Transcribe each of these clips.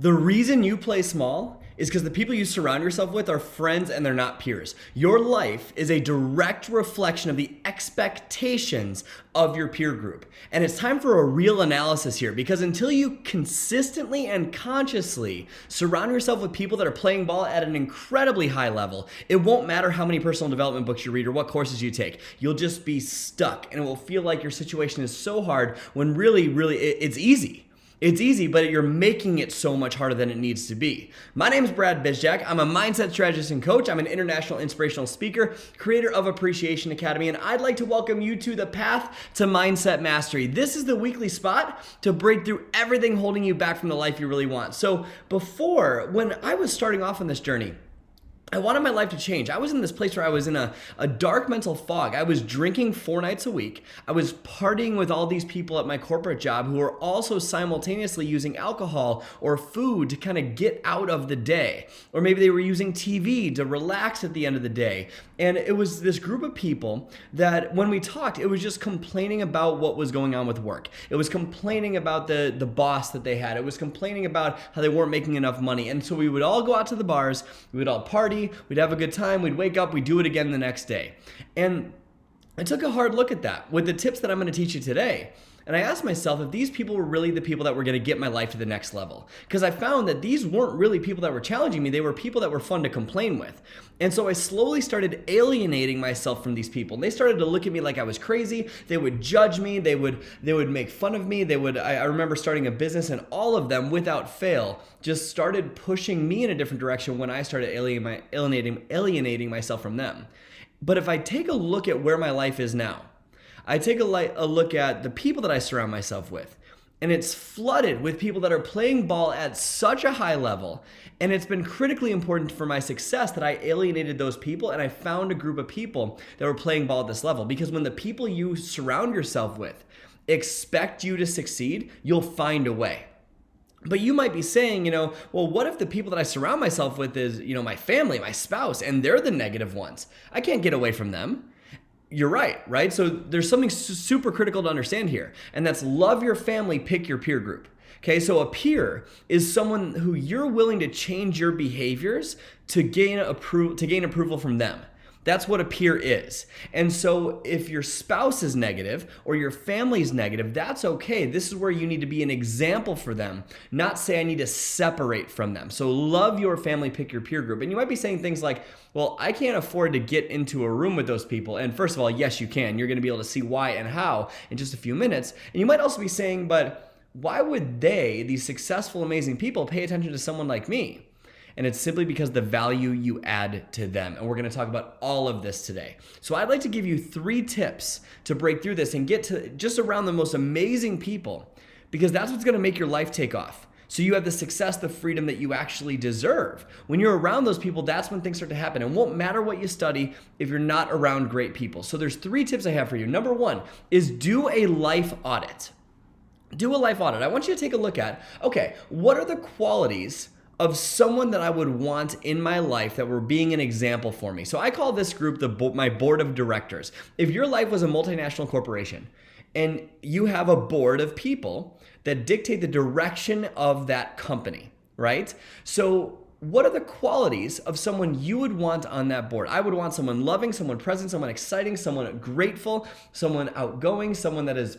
The reason you play small is because the people you surround yourself with are friends and they're not peers. Your life is a direct reflection of the expectations of your peer group. And it's time for a real analysis here, because until you consistently and consciously surround yourself with people that are playing ball at an incredibly high level, it won't matter how many personal development books you read or what courses you take. You'll just be stuck, and it will feel like your situation is so hard when really, it's easy. It's easy, but you're making it so much harder than it needs to be. My name is Brad Bizjack. I'm a mindset strategist and coach. I'm an international inspirational speaker, creator of Appreciation Academy, and I'd like to welcome you to the path to mindset mastery. This is the weekly spot to break through everything holding you back from the life you really want. So when I was starting off on this journey, I wanted my life to change. I was in this place where I was in a dark mental fog. I was drinking 4 nights a week. I was partying with all these people at my corporate job who were also simultaneously using alcohol or food to kind of get out of the day. Or maybe they were using TV to relax at the end of the day. And it was this group of people that when we talked, it was just complaining about what was going on with work. It was complaining about the boss that they had. It was complaining about how they weren't making enough money. And so we would all go out to the bars, we would all party, we'd have a good time, we'd wake up, we'd do it again the next day. And I took a hard look at that with the tips that I'm going to teach you today. And I asked myself if these people were really the people that were going to get my life to the next level. Because I found that these weren't really people that were challenging me. They were people that were fun to complain with. And so I slowly started alienating myself from these people. And they started to look at me like I was crazy. They would judge me. They would make fun of me. I remember starting a business, and all of them, without fail, just started pushing me in a different direction when I started alienating myself from them. But if I take a look at where my life is now, I take a look at the people that I surround myself with, and it's flooded with people that are playing ball at such a high level, and it's been critically important for my success that I alienated those people, and I found a group of people that were playing ball at this level. Because when the people you surround yourself with expect you to succeed, you'll find a way. But you might be saying, well, what if the people that I surround myself with is, my family, my spouse, and they're the negative ones? I can't get away from them. You're right? So there's something super critical to understand here, and that's love your family, pick your peer group. Okay, so a peer is someone who you're willing to change your behaviors to gain approval from them. That's what a peer is. And so if your spouse is negative or your family is negative, that's okay. This is where you need to be an example for them, not say I need to separate from them. So love your family, pick your peer group. And you might be saying things like, well, I can't afford to get into a room with those people. And first of all, yes, you can. You're going to be able to see why and how in just a few minutes. And you might also be saying, but why would these successful, amazing people, pay attention to someone like me? And it's simply because the value you add to them. And we're going to talk about all of this today. So I'd like to give you 3 tips to break through this and get to just around the most amazing people, because that's what's going to make your life take off. So you have the success, the freedom that you actually deserve. When you're around those people, that's when things start to happen. It won't matter what you study if you're not around great people. So there's 3 tips I have for you. Number 1 is do a life audit. Do a life audit. I want you to take a look at, okay, what are the qualities of someone that I would want in my life that were being an example for me? So I call this group my board of directors. If your life was a multinational corporation and you have a board of people that dictate the direction of that company, right? So what are the qualities of someone you would want on that board? I would want someone loving, someone present, someone exciting, someone grateful, someone outgoing, someone that is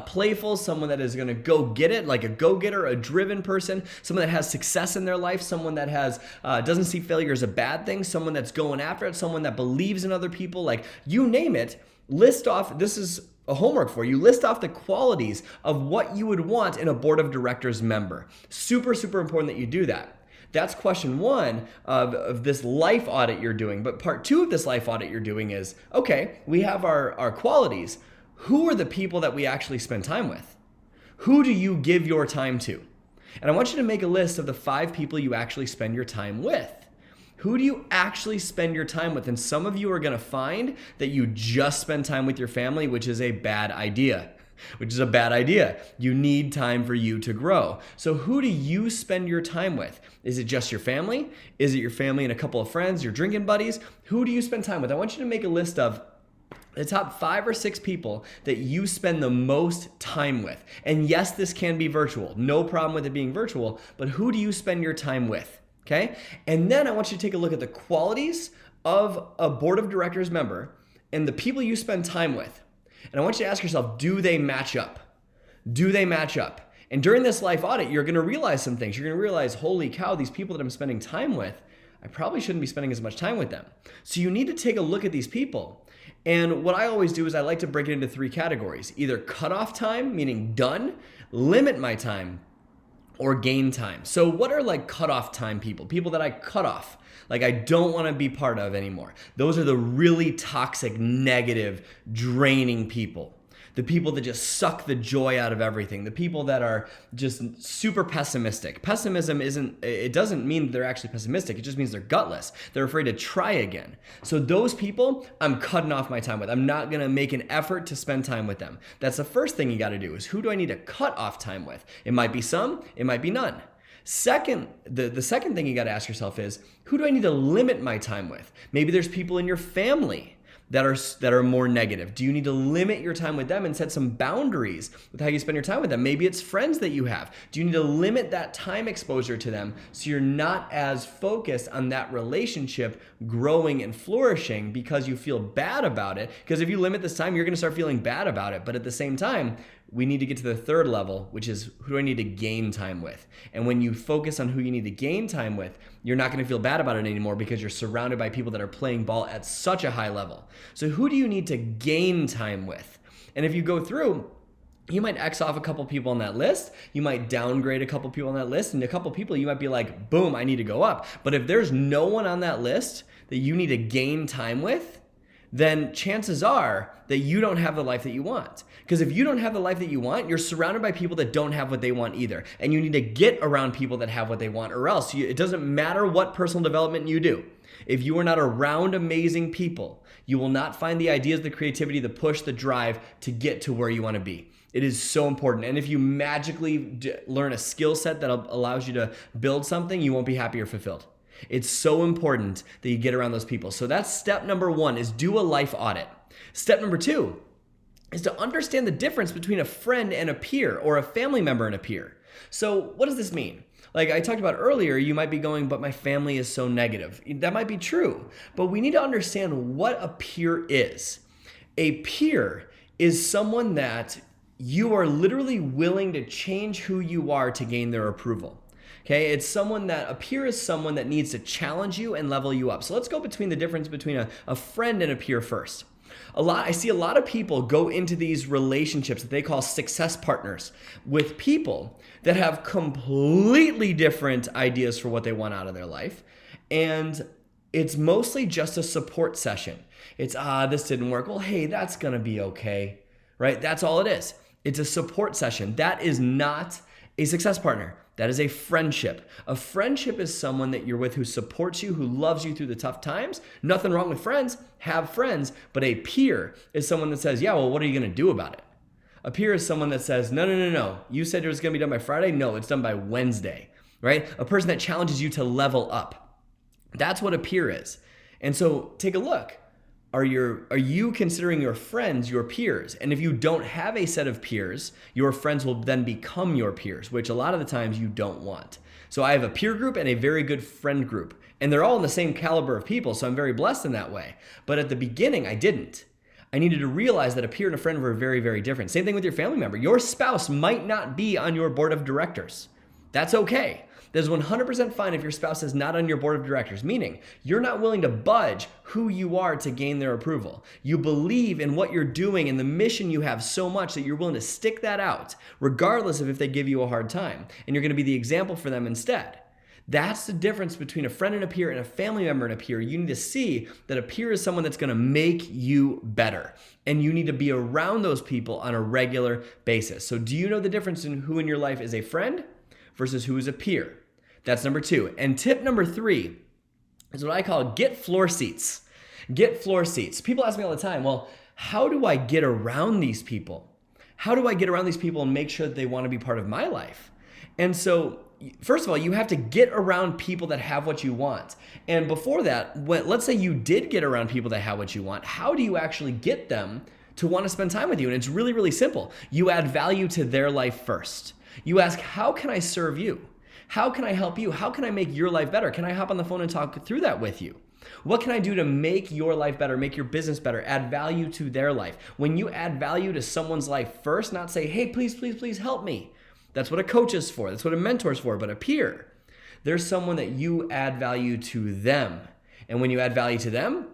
playful, someone that is going to go get it, like a go-getter, a driven person, someone that has success in their life, someone that has doesn't see failure as a bad thing, someone that's going after it, someone that believes in other people, like you name it. List off, this is a homework for you, list off the qualities of what you would want in a board of directors member. Super, super important that you do that. That's question 1 of this life audit you're doing. But part 2 of this life audit you're doing is, okay, we have our qualities. Who are the people that we actually spend time with? Who do you give your time to? And I want you to make a list of the 5 people you actually spend your time with. Who do you actually spend your time with? And some of you are going to find that you just spend time with your family, which is a bad idea. You need time for you to grow. So who do you spend your time with? Is it just your family? Is it your family and a couple of friends, your drinking buddies? Who do you spend time with? I want you to make a list of the top 5 or 6 people that you spend the most time with. And yes, this can be virtual. No problem with it being virtual, but who do you spend your time with? Okay? And then I want you to take a look at the qualities of a board of directors member and the people you spend time with. And I want you to ask yourself, do they match up? Do they match up? And during this life audit, you're going to realize some things. You're going to realize, holy cow, these people that I'm spending time with, I probably shouldn't be spending as much time with them. So you need to take a look at these people. And what I always do is I like to break it into 3 categories. Either cutoff time, meaning done, limit my time, or gain time. So what are like cutoff time people? People that I cut off, like I don't want to be part of anymore. Those are the really toxic, negative, draining people. The people that just suck the joy out of everything. The people that are just super pessimistic. Pessimism doesn't mean they're actually pessimistic. It just means they're gutless. They're afraid to try again. So those people, I'm cutting off my time with. I'm not going to make an effort to spend time with them. That's the first thing you got to do is who do I need to cut off time with? It might be some, it might be none. Second, the second thing you got to ask yourself is who do I need to limit my time with? Maybe there's people in your family that are more negative. Do you need to limit your time with them and set some boundaries with how you spend your time with them? Maybe it's friends that you have. Do you need to limit that time exposure to them so you're not as focused on that relationship growing and flourishing because you feel bad about it? Because if you limit this time, you're going to start feeling bad about it. But at the same time, we need to get to the third level, which is who do I need to gain time with? And when you focus on who you need to gain time with, you're not going to feel bad about it anymore because you're surrounded by people that are playing ball at such a high level. So who do you need to gain time with? And if you go through, you might X off a couple people on that list. You might downgrade a couple people on that list. And a couple people you might be like, boom, I need to go up. But if there's no one on that list that you need to gain time with, then chances are that you don't have the life that you want. Because if you don't have the life that you want, you're surrounded by people that don't have what they want either. And you need to get around people that have what they want, or else it doesn't matter what personal development you do. If you are not around amazing people, you will not find the ideas, the creativity, the push, the drive to get to where you want to be. It is so important. And if you magically learn a skill set that allows you to build something, you won't be happy or fulfilled. It's so important that you get around those people. So that's step number 1, is do a life audit. Step number 2 is to understand the difference between a friend and a peer, or a family member and a peer. So what does this mean? Like I talked about earlier, you might be going, but my family is so negative. That might be true, but we need to understand what a peer is. A peer is someone that you are literally willing to change who you are to gain their approval. Okay, it's someone that, a peer is someone that needs to challenge you and level you up. So let's go between the difference between a friend and a peer first. I see a lot of people go into these relationships that they call success partners with people that have completely different ideas for what they want out of their life. And it's mostly just a support session. It's, this didn't work. Well, hey, that's going to be okay, right? That's all it is. It's a support session. That is not a success partner. That is a friendship. A friendship is someone that you're with who supports you, who loves you through the tough times. Nothing wrong with friends. Have friends. But a peer is someone that says, yeah, well, what are you going to do about it? A peer is someone that says, no. You said it was going to be done by Friday. No, it's done by Wednesday, right? A person that challenges you to level up. That's what a peer is. And so take a look. Are you considering your friends your peers? And if you don't have a set of peers, your friends will then become your peers, which a lot of the times you don't want. So I have a peer group and a very good friend group, and they're all in the same caliber of people, so I'm very blessed in that way. But at the beginning, I didn't. I needed to realize that a peer and a friend were very, very different. Same thing with your family member. Your spouse might not be on your board of directors. That's okay. That is 100% fine if your spouse is not on your board of directors, meaning you're not willing to budge who you are to gain their approval. You believe in what you're doing and the mission you have so much that you're willing to stick that out, regardless of if they give you a hard time. And you're going to be the example for them instead. That's the difference between a friend and a peer and a family member and a peer. You need to see that a peer is someone that's going to make you better. And you need to be around those people on a regular basis. So do you know the difference in who in your life is a friend versus who is a peer? That's number 2. And tip number 3 is what I call get floor seats. Get floor seats. People ask me all the time, well, how do I get around these people? How do I get around these people and make sure that they want to be part of my life? And so first of all, you have to get around people that have what you want. And before that, let's say you did get around people that have what you want, how do you actually get them to want to spend time with you? And it's really, really simple. You add value to their life first. You ask, how can I serve you? How can I help you? How can I make your life better? Can I hop on the phone and talk through that with you? What can I do to make your life better, make your business better, add value to their life? When you add value to someone's life first, not say, hey, please, please, please help me. That's what a coach is for. That's what a mentor is for. But a peer, there's someone that you add value to them. And when you add value to them,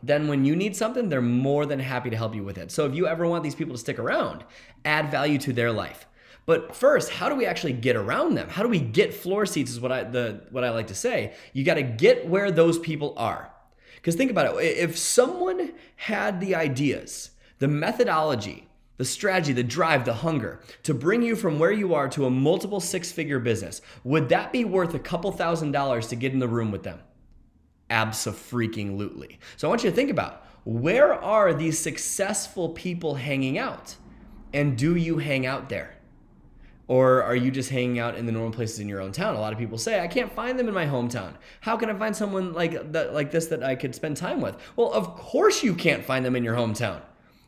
then when you need something, they're more than happy to help you with it. So if you ever want these people to stick around, add value to their life. But first, how do we actually get around them? How do we get floor seats is what I like to say. You got to get where those people are. Because think about it. If someone had the ideas, the methodology, the strategy, the drive, the hunger to bring you from where you are to a multiple six-figure business, would that be worth a couple $1,000s to get in the room with them? Abso-freaking-lutely. So I want you to think about, where are these successful people hanging out? And do you hang out there? Or are you just hanging out in the normal places in your own town? A lot of people say, I can't find them in my hometown. How can I find someone like this that I could spend time with? Well, of course you can't find them in your hometown.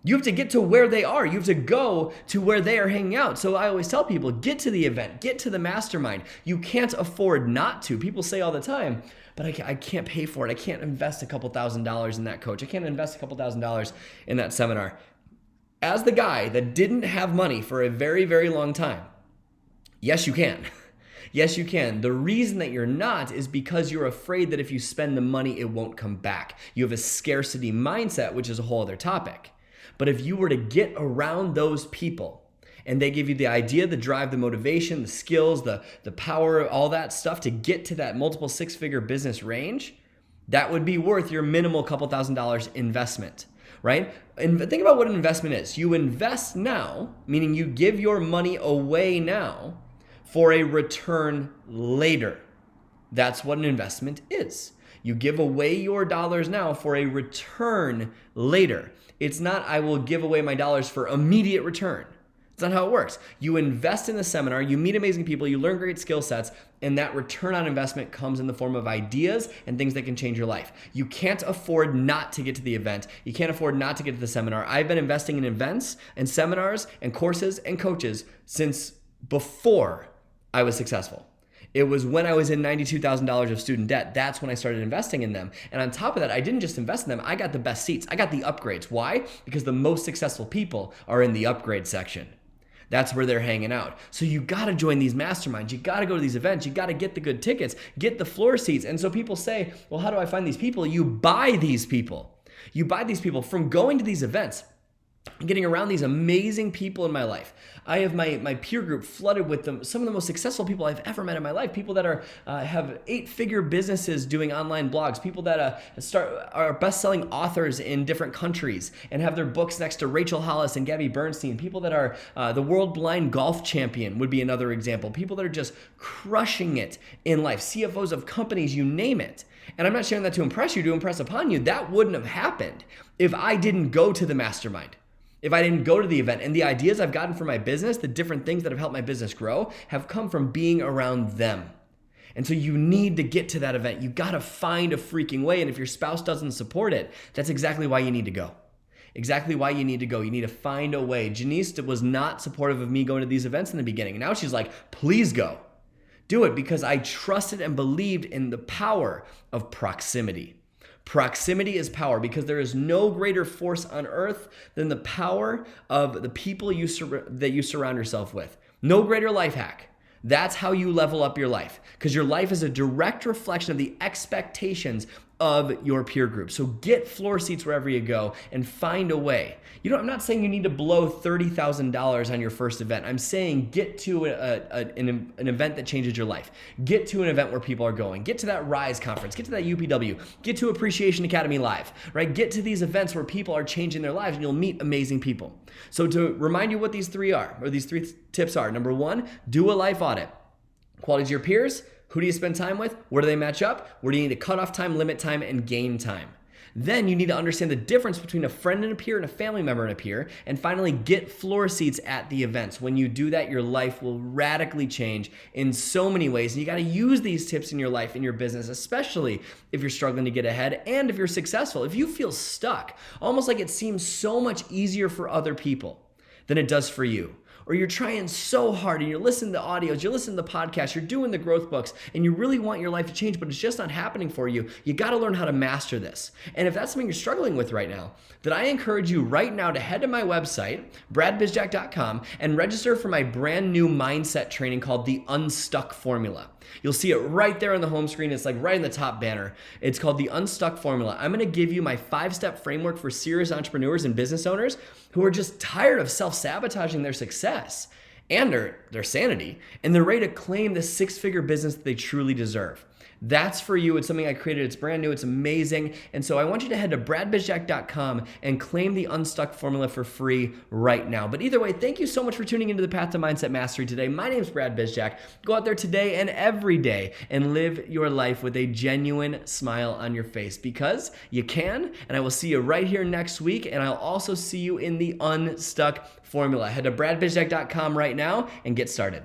You have to get to where they are. You have to go to where they are hanging out. So I always tell people, get to the event, get to the mastermind. You can't afford not to. People say all the time, but I can't pay for it. I can't invest a couple $1,000s in that coach. I can't invest a couple $1,000s in that seminar. As the guy that didn't have money for a very, very long time, yes, you can. Yes, you can. The reason that you're not is because you're afraid that if you spend the money, it won't come back. You have a scarcity mindset, which is a whole other topic. But if you were to get around those people and they give you the idea, the drive, the motivation, the skills, the power, all that stuff to get to that multiple six-figure business range, that would be worth your minimal couple $1,000s investment, right? And think about what an investment is. You invest now, meaning you give your money away now for a return later. That's what an investment is. You give away your dollars now for a return later. It's not, I will give away my dollars for immediate return. It's not how it works. You invest in the seminar, you meet amazing people, you learn great skill sets, and that return on investment comes in the form of ideas and things that can change your life. You can't afford not to get to the event. You can't afford not to get to the seminar. I've been investing in events and seminars and courses and coaches since before I was successful. It was when I was in $92,000 of student debt. That's when I started investing in them. And on top of that, I didn't just invest in them. I got the best seats. I got the upgrades. Why? Because the most successful people are in the upgrade section. That's where they're hanging out. So you got to join these masterminds. You got to go to these events. You got to get the good tickets, get the floor seats. And so people say, well, how do I find these people? You buy these people. You buy these people from going to these events. Getting around these amazing people in my life. I have my peer group flooded with some of the most successful people I've ever met in my life. People that have 8-figure businesses doing online blogs. People that are best-selling authors in different countries and have their books next to Rachel Hollis and Gabby Bernstein. People that are the world blind golf champion would be another example. People that are just crushing it in life. CFOs of companies, you name it. And I'm not sharing that to impress you, to impress upon you. That wouldn't have happened if I didn't go to the mastermind. If I didn't go to the event. And the ideas I've gotten for my business, the different things that have helped my business grow, have come from being around them. And so you need to get to that event. You got to find a freaking way. And if your spouse doesn't support it, that's exactly why you need to go. Exactly why you need to go. You need to find a way. Janice was not supportive of me going to these events in the beginning. And now she's like, please go. Do it, because I trusted and believed in the power of proximity. Proximity is power, because there is no greater force on earth than the power of the people that you surround yourself with. No greater life hack. That's how you level up your life, because your life is a direct reflection of the expectations of your peer group. So get floor seats wherever you go and find a way. I'm not saying you need to blow $30,000 on your first event. I'm saying get to an event that changes your life. Get to an event where people are going. Get to that Rise conference. Get to that UPW. Get to Appreciation Academy Live, right? Get to these events where people are changing their lives and you'll meet amazing people. So to remind you what these three tips are. Number one, do a life audit. Qualities of your peers. Who do you spend time with? Where do they match up? Where do you need to cut off time, limit time, and gain time? Then you need to understand the difference between a friend and a peer and a family member and a peer. And finally, get floor seats at the events. When you do that, your life will radically change in so many ways. And you got to use these tips in your life, in your business, especially if you're struggling to get ahead and if you're successful. If you feel stuck, almost like it seems so much easier for other people than it does for you, or you're trying so hard and you're listening to audios, you're listening to podcasts, you're doing the growth books, and you really want your life to change, but it's just not happening for you, you got to learn how to master this. And if that's something you're struggling with right now, then I encourage you right now to head to my website, bradbizjack.com, and register for my brand new mindset training called the Unstuck Formula. You'll see it right there on the home screen. It's like right in the top banner. It's called the Unstuck Formula. I'm going to give you my 5-step framework for serious entrepreneurs and business owners who are just tired of self-sabotaging their success and their sanity, and they're ready to claim the 6-figure business that they truly deserve. That's for you. It's something I created. It's brand new. It's amazing. And so I want you to head to bradbizjack.com and claim the Unstuck Formula for free right now. But either way, thank you so much for tuning into the Path to Mindset Mastery today. My name is Brad Bizjack. Go out there today and every day and live your life with a genuine smile on your face, because you can. And I will see you right here next week. And I'll also see you in the Unstuck Formula. Head to bradbizjack.com right now and get started.